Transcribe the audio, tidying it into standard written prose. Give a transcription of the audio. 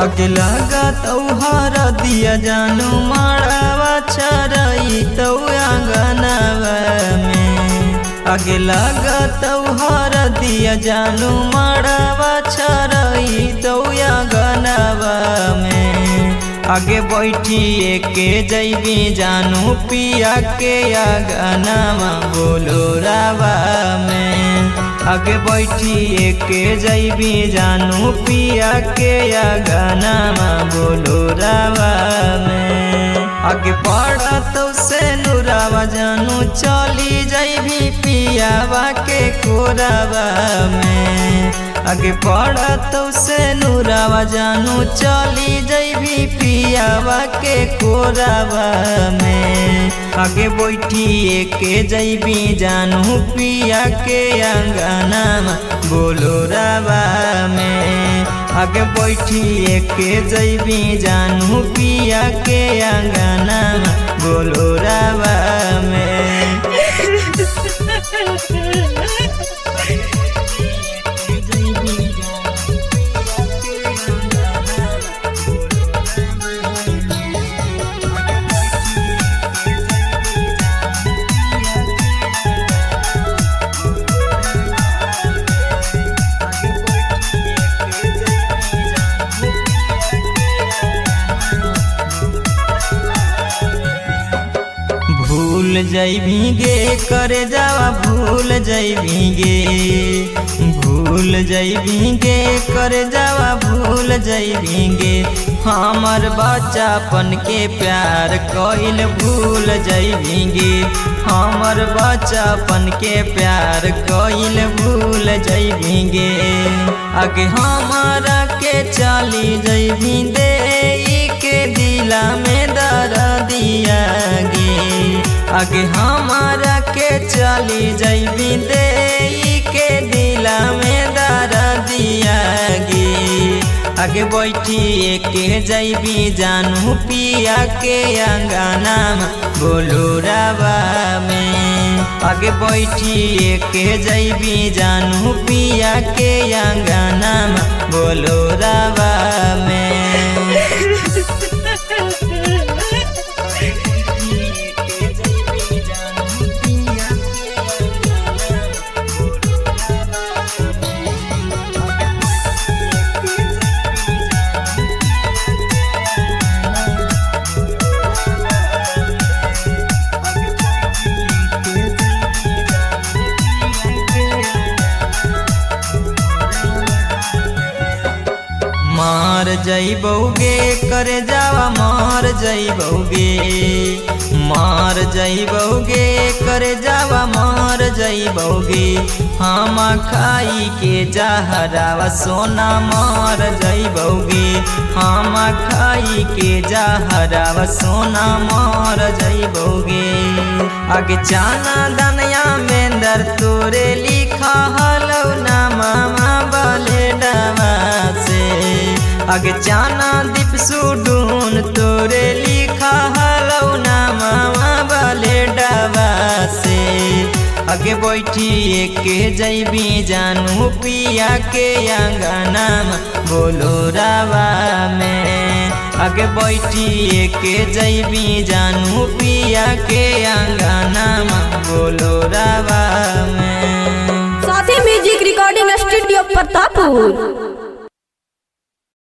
आगे लगा तौहार दिया जानू माड़ावा चरई तो आंगनवा में। आगे लगा तौहार दिया जानू माड़ावा चरई तो आंगनवा में। आगे बैठिए के जैबी जानू पिया के आंगनवा बोलो रावा में। आगे बैठिए के जैबी जानू पिया के आंगनवा बोलो रावा में। आगे पड़ा तो से नुरावा जानू चली जैबी पियावा के कोरावा में। आगे पड़ा तो से नुरावा जानू चली जैबी पियावा के कोरावा में। आगे बैठिए के जैबी जानू पिया के आंगनवा बोलो रावा में। आगे बैठिए के जैबी जानू पिया के आंगनवा बोलो रावा में। भूल जैबीगे करे जावा भूल जैबीगे। भूल जैबीगे करे जावा भूल जैबीगे। हमर बच्चापन के प्यार कइल भूल जैबीगे। हमर बच्चापन के प्यार कइल भूल जैबीगे। आगे हमारा के चली जैबी दे के दिला में दर्दिया गे। आगे हमारा के चली जैबी दे के दिला में दर्दिया गे। आगे बैठिए के जैबी जानू पिया के आंगनवा बोलो रावा में। आगे बैठिए के जैबी जानू पिया के आंगनवा बोलो रावा में। मार जैबोगे करे जावा मार जैबोगे। मार जैबोगे करे जावा मार जैबोगे। हम खाई के जहरावा सोना मार जैबोगे। हम खाई के जहरावा सोना मार जैबोगे। आगे चाना दनिया में दर तोरे लिखा हलो ना मामा बाले डावा से। आगे जाना दीप सुडून तोरे लिखा हलो ना मामा बाले डावा से। आगे बैठिए के जैबी जानू पिया के आंगनवा बोलो रावा में। आगे बैठिए के जैबी जानू पिया के आंगनवा बोलो रावा में। साथी म्यूजिक रिकॉर्डिंग स्टूडियो प्रतापपुर।